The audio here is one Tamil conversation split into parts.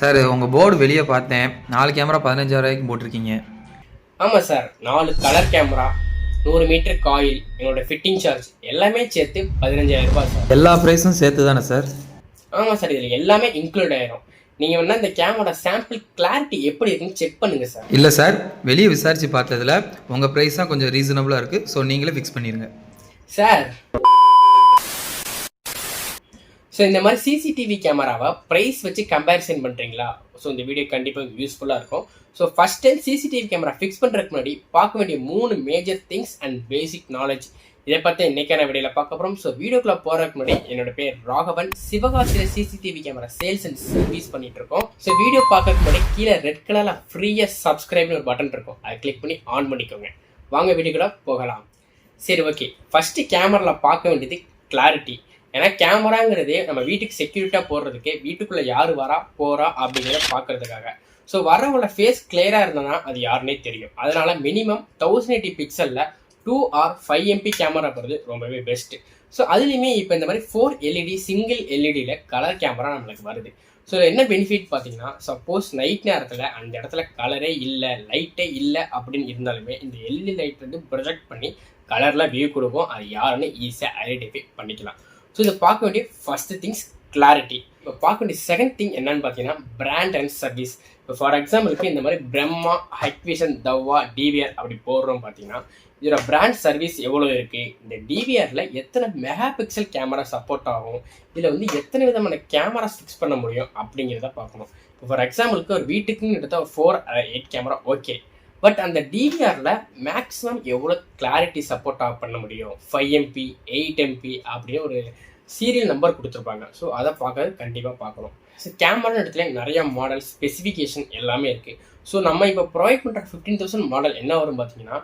சார் உங்கள் போர்டு வெளியே பார்த்தேன், 4 கேமரா 15,000 போட்டிருக்கீங்க. ஆமாம் sir, 4 colour camera, 100 metre coil, என்னோட ஃபிட்டிங் சார்ஜ் எல்லாமே சேர்த்து 15,000 ரூபாய் சார். எல்லா ப்ரைஸும் சேர்த்து தானே சார்? ஆமாம் சார், இதில் எல்லாமே இன்க்ளூட் ஆயிரும். நீங்கள் வேணா இந்த கேமரா சாம்பிள் கிளாரிட்டி எப்படி இருக்குன்னு செக் பண்ணுங்க சார். இல்லை சார், வெளியே விசாரித்து பார்த்ததில் உங்கள் ப்ரைஸ் தான் கொஞ்சம் ரீசனபுளாக இருக்குது. ஸோ நீங்களே ஃபிக்ஸ் பண்ணிடுங்க சார். ஸோ இந்த மாதிரி சிசிடிவி கேமராவை ப்ரைஸ் வச்சு கம்பேரிசன் பண்ணுறீங்களா? ஸோ இந்த வீடியோ கண்டிப்பாக யூஸ்ஃபுல்லாக இருக்கும். So first time CCTV camera fix பண்ணுறதுக்கு முன்னாடி பார்க்க வேண்டிய 3 major things and basic knowledge இதை பற்றி இன்றைக்கான வீடியோவில் பார்க்க போகிறோம். ஸோ வீடியோக்குள்ளே போகிறதுக்கு முன்னாடி என்னோட பேர் ராகவன், சிவகாசியில் CCTV camera sales and service பண்ணிட்டு இருக்கோம். ஸோ வீடியோ பார்க்கறதுக்கு முன்னாடி கீழே ரெட் கலரில் ஃப்ரீயாக சப்ஸ்கிரைப்னு ஒரு பட்டன் இருக்கும், அதை கிளிக் பண்ணி ஆன் பண்ணிக்கோங்க. வாங்க வீடியோக்குள்ளே போகலாம். சரி, ஓகே. ஃபஸ்ட்டு கேமராவில் பார்க்க வேண்டியது கிளாரிட்டி. ஏன்னா கேமராங்கிறது நம்ம வீட்டுக்கு செக்யூரிட்டாக போடுறதுக்கு, வீட்டுக்குள்ளே யார் வரா போகிறா அப்படிங்கிறத பார்க்கறதுக்காக. ஸோ வரவங்கள ஃபேஸ் கிளியராக இருந்ததுன்னா அது யாருன்னே தெரியும். அதனால மினிமம் 1080 பிக்சலில் 2 or 5 MP கேமரா போகிறது ரொம்பவே பெஸ்ட்டு. ஸோ அதுலேயுமே இப்போ இந்த மாதிரி 4 LED சிங்கிள் எல்இடியில் கலர் கேமரா நம்மளுக்கு வருது. ஸோ என்ன பெனிஃபிட் பார்த்தீங்கன்னா, சப்போஸ் நைட் நேரத்தில் அந்த இடத்துல கலரே இல்லை, லைட்டே இல்லை அப்படின்னு இருந்தாலுமே இந்த எல்இடி லைட் வந்து ப்ரொஜெக்ட் பண்ணி கலரில் வியூ கொடுக்கும். அது யாருன்னு ஈஸியாக ஐடென்டிஃபை பண்ணிக்கலாம். ஸோ இதை பார்க்க வேண்டிய ஃபஸ்ட்டு திங்ஸ் கிளாரிட்டி. இப்போ பார்க்க வேண்டிய செகண்ட் திங் என்னன்னு பார்த்தீங்கன்னா பிராண்ட் அண்ட் சர்வீஸ். இப்போ ஃபார் எக்ஸாம்பிளுக்கு இந்த மாதிரி பிரம்மா, ஹைக்விஷன், தவ்வா, டிவிஆர் அப்படி போடுறோம் பார்த்தீங்கன்னா இதோட பிராண்ட் சர்வீஸ் எவ்வளோ இருக்குது, இந்த டிவிஆரில் எத்தனை மெகா பிக்சல் கேமரா சப்போர்ட் ஆகும், இதில் வந்து எத்தனை விதமான கேமராஸ் ஃபிக்ஸ் பண்ண முடியும் அப்படிங்கிறத பார்க்கணும். இப்போ ஃபார் எக்ஸாம்பிளுக்கு ஒரு வீட்டுக்குன்னு எடுத்தால் 4 or 8 கேமரா ஓகே. பட் அந்த டிவிஆரில் மேக்ஸிமம் எவ்வளோ கிளாரிட்டி சப்போர்ட் பண்ண முடியும், 5 MP 8 MP அப்படின்னு ஒரு சீரியல் நம்பர் கொடுத்துருப்பாங்க. ஸோ அதை பார்க்கறது கண்டிப்பாக பார்க்கணும். ஸோ கேமரா இடத்துல நிறைய மாடல் ஸ்பெசிஃபிகேஷன் எல்லாமே இருக்குது. ஸோ நம்ம இப்போ ப்ரொவைட் பண்ணுற 15,000 மாடல் என்ன வரும் பார்த்தீங்கன்னா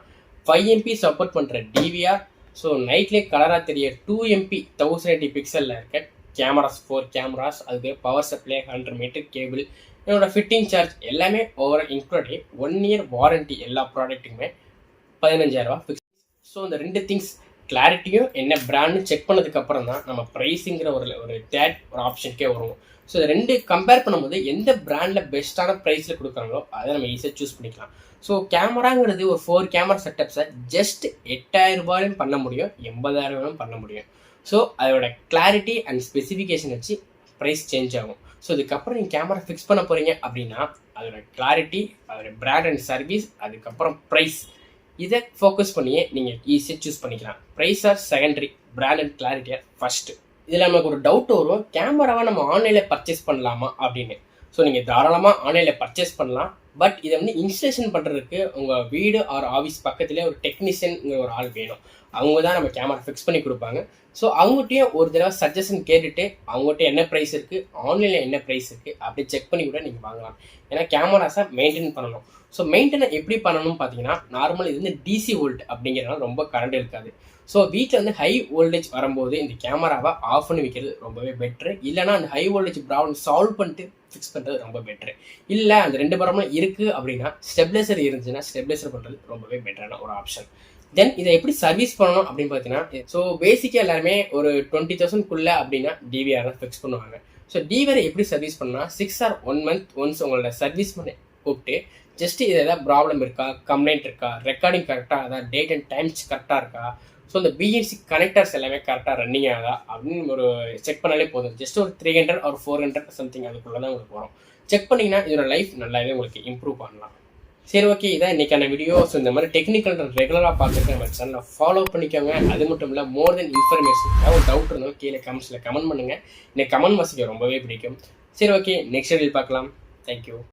5 MP சப்போர்ட் பண்ணுற டிவிஆர், ஸோ நைட்லேயே கலராக தெரிய 2 MP 1080 பிக்சலில் இருக்க கேமராஸ், 4 கேமராஸ், அதுக்கு பவர் சப்ளை, 100 மீட்டர் கேபிள், என்னோட ஃபிட்டிங் சார்ஜ் எல்லாமே ஓவரால் இன்க்ளூட் 1 year வாரண்ட்டி எல்லா ப்ராடக்ட்டுக்குமே 15,000 ரூபா ஃபிக்ஸ். ஸோ இந்த 2 திங்ஸ் கிளாரிட்டியும் என்ன பிராண்ட்னு செக் பண்ணதுக்கு அப்புறம் தான் நம்ம ப்ரைஸுங்கிற ஒரு தேர்ட் ஒரு ஆப்ஷனுக்கே வருவோம். ஸோ இது 2 கம்பேர் பண்ணும்போது எந்த பிராண்டில் பெஸ்ட்டான ப்ரைஸில் கொடுக்குறாங்களோ அதை நம்ம ஈஸியாக சூஸ் பண்ணிக்கலாம். ஸோ கேமராங்கிறது ஒரு 4 கேமரா செட்டப்ஸை ஜஸ்ட் 8,000 ரூபாயும் பண்ண முடியும், 80,000 ரூபாயும் பண்ண முடியும். ஸோ அதோட கிளாரிட்டி அண்ட் ஸ்பெசிஃபிகேஷன் வச்சு ப்ரைஸ் சேஞ்ச் ஆகும். ஸோ இதுக்கப்புறம் நீங்கள் கேமரா ஃபிக்ஸ் பண்ண போகிறீங்க அப்படின்னா அதோட கிளாரிட்டி, அதோட பிராண்ட் அண்ட் சர்வீஸ், அதுக்கப்புறம் ப்ரைஸ், இதை ஃபோக்கஸ் பண்ணியே நீங்கள் ஈஸியாக சூஸ் பண்ணிக்கலாம். Price are secondary, brand and கிளாரிட்டியாக ஃபஸ்ட்டு. இதில் நமக்கு ஒரு டவுட் வரும், கேமராவை நம்ம ஆன்லைனில் பர்ச்சேஸ் பண்ணலாமா அப்படின்னு. ஸோ நீங்கள் தாராளமாக ஆன்லைனில் பர்ச்சேஸ் பண்ணலாம். பட் இதை வந்து இன்ஸ்டலேஷன் பண்ணுறதுக்கு உங்கள் வீடு ஆர் ஆஃபீஸ் பக்கத்துலேயே ஒரு டெக்னீஷியனுங்கிற ஒரு ஆள் வேணும். அவங்க தான் நம்ம கேமரா ஃபிக்ஸ் பண்ணி கொடுப்பாங்க. ஸோ அவங்ககிட்டயும் ஒரு தடவை சஜஷன் கேட்டுட்டு அவங்ககிட்ட என்ன ப்ரைஸ் இருக்குது, ஆன்லைனில் என்ன ப்ரைஸ் இருக்குது அப்படி செக் பண்ணி கூட நீங்கள் வாங்கலாம். ஏன்னா கேமராஸை மெயின்டைன் பண்ணணும். ஸோ மெயின்டைனை எப்படி பண்ணணும்னு பார்த்தீங்கன்னா, நார்மல் இது வந்து டிசி வோல்ட் அப்படிங்கிறதுனால ரொம்ப கரண்ட் இருக்காது. ஸோ வீட்டில் வந்து ஹை வோல்டேஜ் வரும்போது இந்த கேமராவை ஆஃப் பண்ணி வைக்கிறது ரொம்பவே பெட்ரு. இல்லைனா அந்த ஹை வோல்டேஜ் ப்ராப்ளம் சால்வ் பண்ணிட்டு ஃபிக்ஸ் பண்ணுறது ரொம்ப பெட்ரு. இல்லை அந்த 2 ப்ராப்ளம் இருக்குது அப்படின்னா ஸ்டெபிலைசர் இருந்துச்சுன்னா ஸ்டெபிலைசர் பண்ணுறது ரொம்பவே பெட்டரான ஒரு ஆப்ஷன். தென் இதை எப்படி சர்வீஸ் பண்ணணும் அப்படின்னு பார்த்தீங்கன்னா, ஸோ பேசிக்காக எல்லாருமே ஒரு 20,000 அப்படின்னா டிவிஆர் தான் ஃபிக்ஸ் பண்ணுவாங்க. ஸோ டிவிஆரை எப்படி சர்வீஸ் பண்ணால் 6 or 1 month ஒன்ஸ் உங்களோட சர்வீஸ் பண்ணி கூப்பிட்டு ஜஸ்ட் இது எதாவது ப்ராப்ளம் இருக்கா, கம்ப்ளைண்ட் இருக்கா, ரெக்கார்டிங் கரெக்டாக, அதாவது டேட் அண்ட் டைம்ஸ் கரெக்டாக இருக்கா, ஸோ இந்த பிஎன்சி கனெக்டர்ஸ் எல்லாமே கரெக்டாக ரன்னிங் ஆகுதா அப்படின்னு ஒரு செக் பண்ணாலே போதும். ஜஸ்ட் ஒரு 300 or 400 சம்திங் அதுக்குள்ளே தான் உங்களுக்கு வரும். செக் பண்ணிங்கன்னா இதோட லைஃப் நல்லாவே உங்களுக்கு இம்ப்ரூவ் பண்ணலாம். சரி, ஓகே. இதான் இன்றைக்கான வீடியோ. ஸோ இந்த மாதிரி டெக்னிக்கல் ரெகுலராக பார்த்துட்டு நம்ம சேனலை ஃபாலோ பண்ணிக்கோங்க. அது மட்டும் இல்லை, மோர் தென் இன்ஃபர்மேஷன் ஏதாவது டவுட் இருந்தாலும் கீழே கமெண்ட்ஸில் கமெண்ட் பண்ணுங்கள். எனக்கு கமெண்ட் வாசிக்க ரொம்பவே பிடிக்கும். சரி, ஓகே. நெக்ஸ்ட் வீடியோ பார்க்கலாம். தேங்க்யூ.